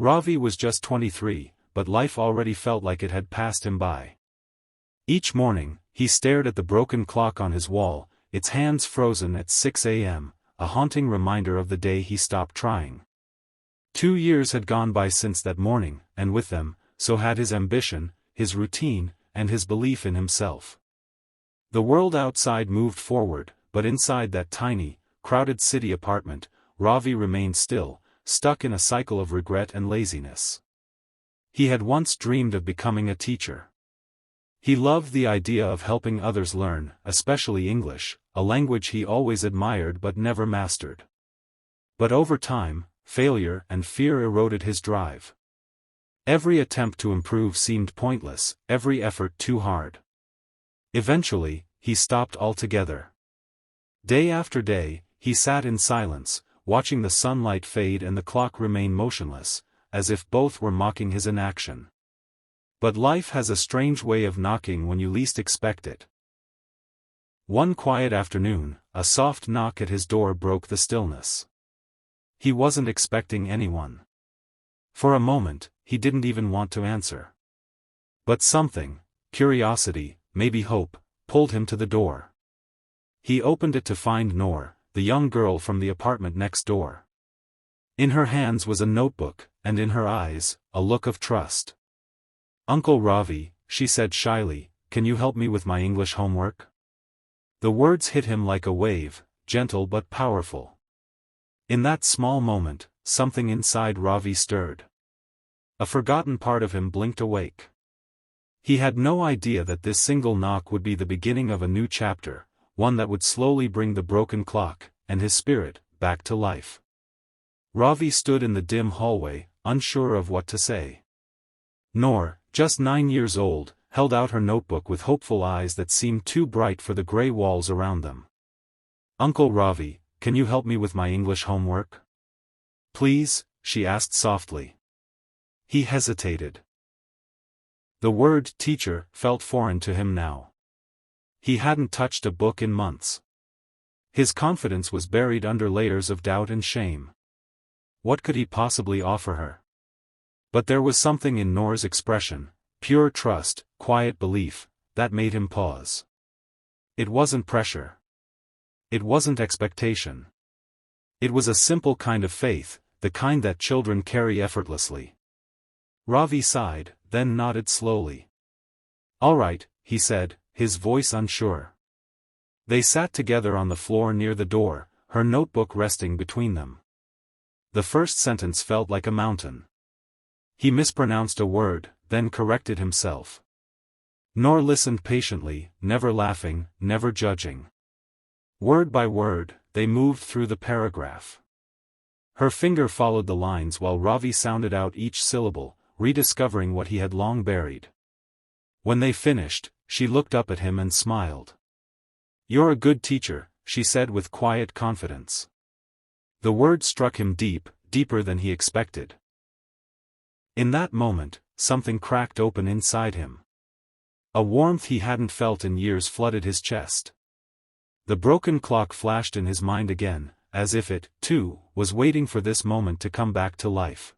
Ravi was just 23, but life already felt like it had passed him by. Each morning, he stared at the broken clock on his wall, its hands frozen at 6 a.m., a haunting reminder of the day he stopped trying. 2 years had gone by since that morning, and with them, so had his ambition, his routine, and his belief in himself. The world outside moved forward, but inside that tiny, crowded city apartment, Ravi remained still, stuck in a cycle of regret and laziness. He had once dreamed of becoming a teacher. He loved the idea of helping others learn, especially English, a language he always admired but never mastered. But over time, failure and fear eroded his drive. Every attempt to improve seemed pointless, every effort too hard. Eventually, he stopped altogether. Day after day, he sat in silence, watching the sunlight fade and the clock remain motionless, as if both were mocking his inaction. But life has a strange way of knocking when you least expect it. One quiet afternoon, a soft knock at his door broke the stillness. He wasn't expecting anyone. For a moment, he didn't even want to answer. But something, curiosity, maybe hope, pulled him to the door. He opened it to find Noor, the young girl from the apartment next door. In her hands was a notebook, and in her eyes, a look of trust. "Uncle Ravi," she said shyly, "can you help me with my English homework?" The words hit him like a wave, gentle but powerful. In that small moment, something inside Ravi stirred. A forgotten part of him blinked awake. He had no idea that this single knock would be the beginning of a new chapter, one that would slowly bring the broken clock, and his spirit, back to life. Ravi stood in the dim hallway, unsure of what to say. Noor, just 9 years old, held out her notebook with hopeful eyes that seemed too bright for the grey walls around them. "Uncle Ravi, can you help me with my English homework?" "Please," she asked softly. He hesitated. The word teacher felt foreign to him now. He hadn't touched a book in months. His confidence was buried under layers of doubt and shame. What could he possibly offer her? But there was something in Noor's expression, pure trust, quiet belief, that made him pause. It wasn't pressure. It wasn't expectation. It was a simple kind of faith, the kind that children carry effortlessly. Ravi sighed, then nodded slowly. "All right," he said, his voice unsure. They sat together on the floor near the door, her notebook resting between them. The first sentence felt like a mountain. He mispronounced a word, then corrected himself. Noor listened patiently, never laughing, never judging. Word by word, they moved through the paragraph. Her finger followed the lines while Ravi sounded out each syllable, rediscovering what he had long buried. When they finished, she looked up at him and smiled. "You're a good teacher," she said with quiet confidence. The word struck him deep, deeper than he expected. In that moment, something cracked open inside him. A warmth he hadn't felt in years flooded his chest. The broken clock flashed in his mind again, as if it, too, was waiting for this moment to come back to life.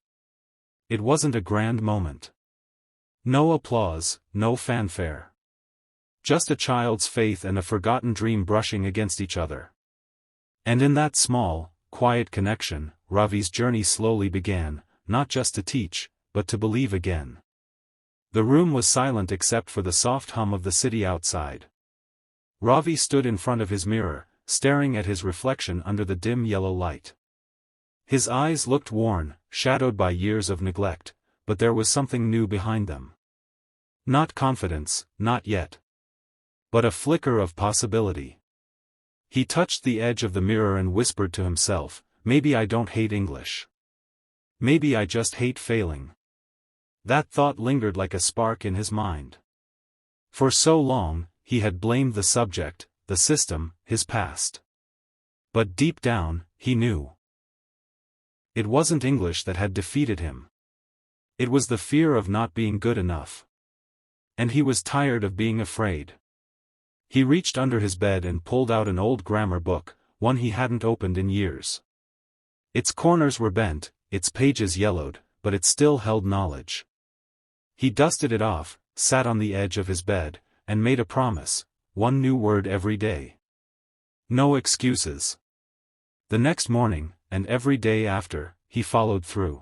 It wasn't a grand moment. No applause, no fanfare. Just a child's faith and a forgotten dream brushing against each other. And in that small, quiet connection, Ravi's journey slowly began, not just to teach, but to believe again. The room was silent except for the soft hum of the city outside. Ravi stood in front of his mirror, staring at his reflection under the dim yellow light. His eyes looked worn, shadowed by years of neglect, but there was something new behind them. Not confidence, not yet. But a flicker of possibility. He touched the edge of the mirror and whispered to himself, "Maybe I don't hate English. Maybe I just hate failing." That thought lingered like a spark in his mind. For so long, he had blamed the subject, the system, his past. But deep down, he knew. It wasn't English that had defeated him. It was the fear of not being good enough. And he was tired of being afraid. He reached under his bed and pulled out an old grammar book, one he hadn't opened in years. Its corners were bent, its pages yellowed, but it still held knowledge. He dusted it off, sat on the edge of his bed, and made a promise: one new word every day. No excuses. The next morning, and every day after, he followed through.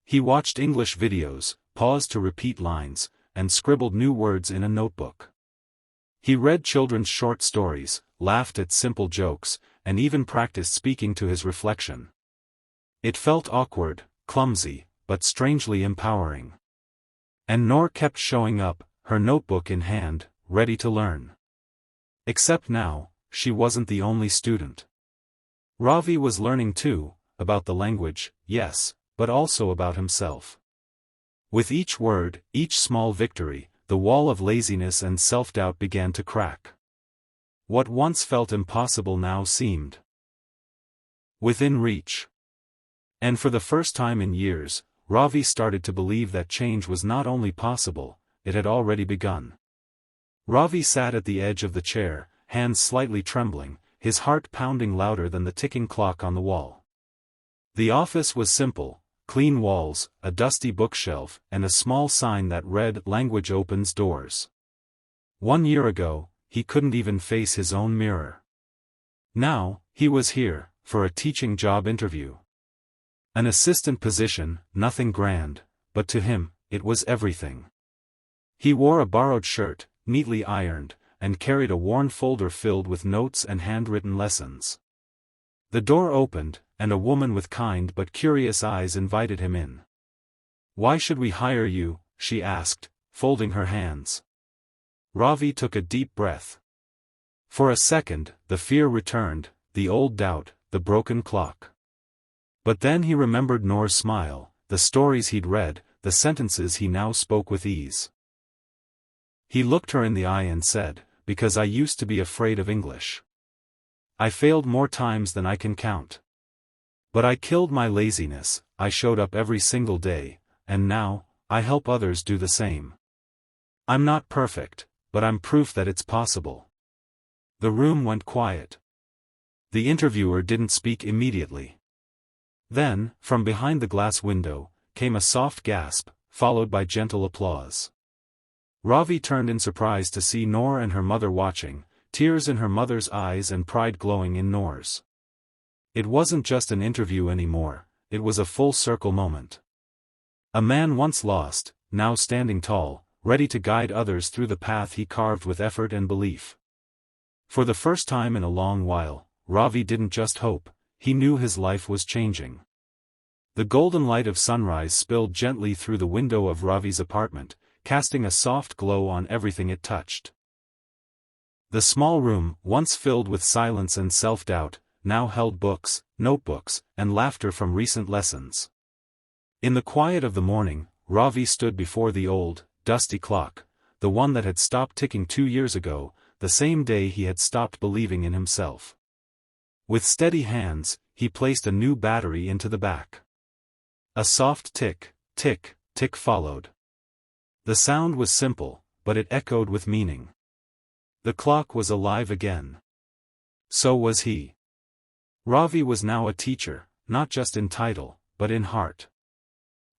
He watched English videos, paused to repeat lines, and scribbled new words in a notebook. He read children's short stories, laughed at simple jokes, and even practiced speaking to his reflection. It felt awkward, clumsy, but strangely empowering. And Noor kept showing up, her notebook in hand, ready to learn. Except now, she wasn't the only student. Ravi was learning too, about the language, yes, but also about himself. With each word, each small victory, the wall of laziness and self-doubt began to crack. What once felt impossible now seemed within reach. And for the first time in years, Ravi started to believe that change was not only possible, it had already begun. Ravi sat at the edge of the chair, hands slightly trembling, his heart pounding louder than the ticking clock on the wall. The office was simple: clean walls, a dusty bookshelf, and a small sign that read, "Language opens doors." 1 year ago, he couldn't even face his own mirror. Now, he was here, for a teaching job interview. An assistant position, nothing grand, but to him, it was everything. He wore a borrowed shirt, neatly ironed, and carried a worn folder filled with notes and handwritten lessons. The door opened, and a woman with kind but curious eyes invited him in. "Why should we hire you?" she asked, folding her hands. Ravi took a deep breath. For a second, the fear returned, the old doubt, the broken clock. But then he remembered Noor's smile, the stories he'd read, the sentences he now spoke with ease. He looked her in the eye and said, "Because I used to be afraid of English. I failed more times than I can count. But I killed my laziness, I showed up every single day, and now, I help others do the same. I'm not perfect, but I'm proof that it's possible." The room went quiet. The interviewer didn't speak immediately. Then, from behind the glass window, came a soft gasp, followed by gentle applause. Ravi turned in surprise to see Noor and her mother watching, tears in her mother's eyes and pride glowing in Noor's. It wasn't just an interview anymore, it was a full-circle moment. A man once lost, now standing tall, ready to guide others through the path he carved with effort and belief. For the first time in a long while, Ravi didn't just hope, he knew his life was changing. The golden light of sunrise spilled gently through the window of Ravi's apartment, casting a soft glow on everything it touched. The small room, once filled with silence and self-doubt, now held books, notebooks, and laughter from recent lessons. In the quiet of the morning, Ravi stood before the old, dusty clock, the one that had stopped ticking 2 years ago, the same day he had stopped believing in himself. With steady hands, he placed a new battery into the back. A soft tick, tick, tick followed. The sound was simple, but it echoed with meaning. The clock was alive again. So was he. Ravi was now a teacher, not just in title, but in heart.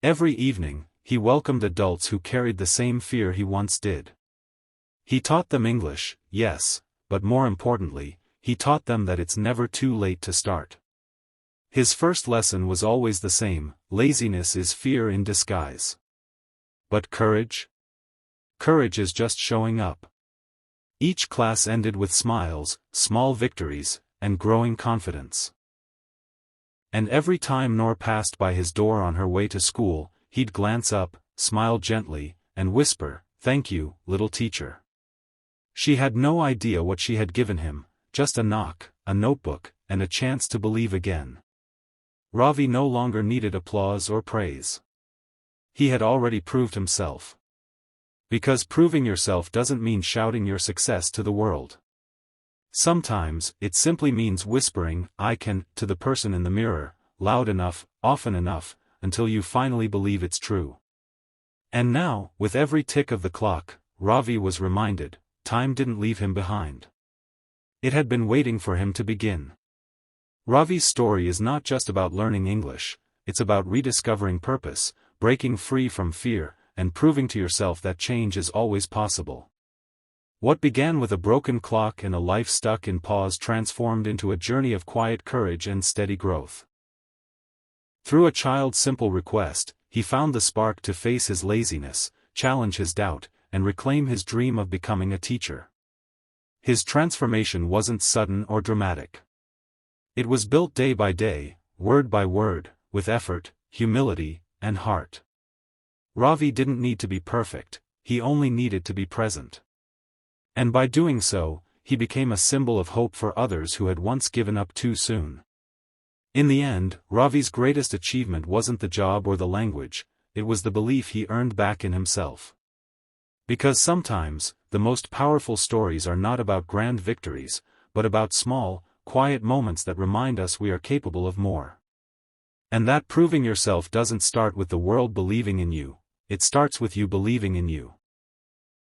Every evening, he welcomed adults who carried the same fear he once did. He taught them English, yes, but more importantly, he taught them that it's never too late to start. His first lesson was always the same: laziness is fear in disguise. But courage? Courage is just showing up. Each class ended with smiles, small victories, and growing confidence. And every time Noor passed by his door on her way to school, he'd glance up, smile gently, and whisper, "Thank you, little teacher." She had no idea what she had given him, just a knock, a notebook, and a chance to believe again. Ravi no longer needed applause or praise. He had already proved himself. Because proving yourself doesn't mean shouting your success to the world. Sometimes, it simply means whispering, "I can," to the person in the mirror, loud enough, often enough, until you finally believe it's true. And now, with every tick of the clock, Ravi was reminded, time didn't leave him behind. It had been waiting for him to begin. Ravi's story is not just about learning English, it's about rediscovering purpose, breaking free from fear, and proving to yourself that change is always possible. What began with a broken clock and a life stuck in pause transformed into a journey of quiet courage and steady growth. Through a child's simple request, he found the spark to face his laziness, challenge his doubt, and reclaim his dream of becoming a teacher. His transformation wasn't sudden or dramatic. It was built day by day, word by word, with effort, humility, and heart. Ravi didn't need to be perfect, he only needed to be present. And by doing so, he became a symbol of hope for others who had once given up too soon. In the end, Ravi's greatest achievement wasn't the job or the language, it was the belief he earned back in himself. Because sometimes, the most powerful stories are not about grand victories, but about small, quiet moments that remind us we are capable of more. And that proving yourself doesn't start with the world believing in you, it starts with you believing in you.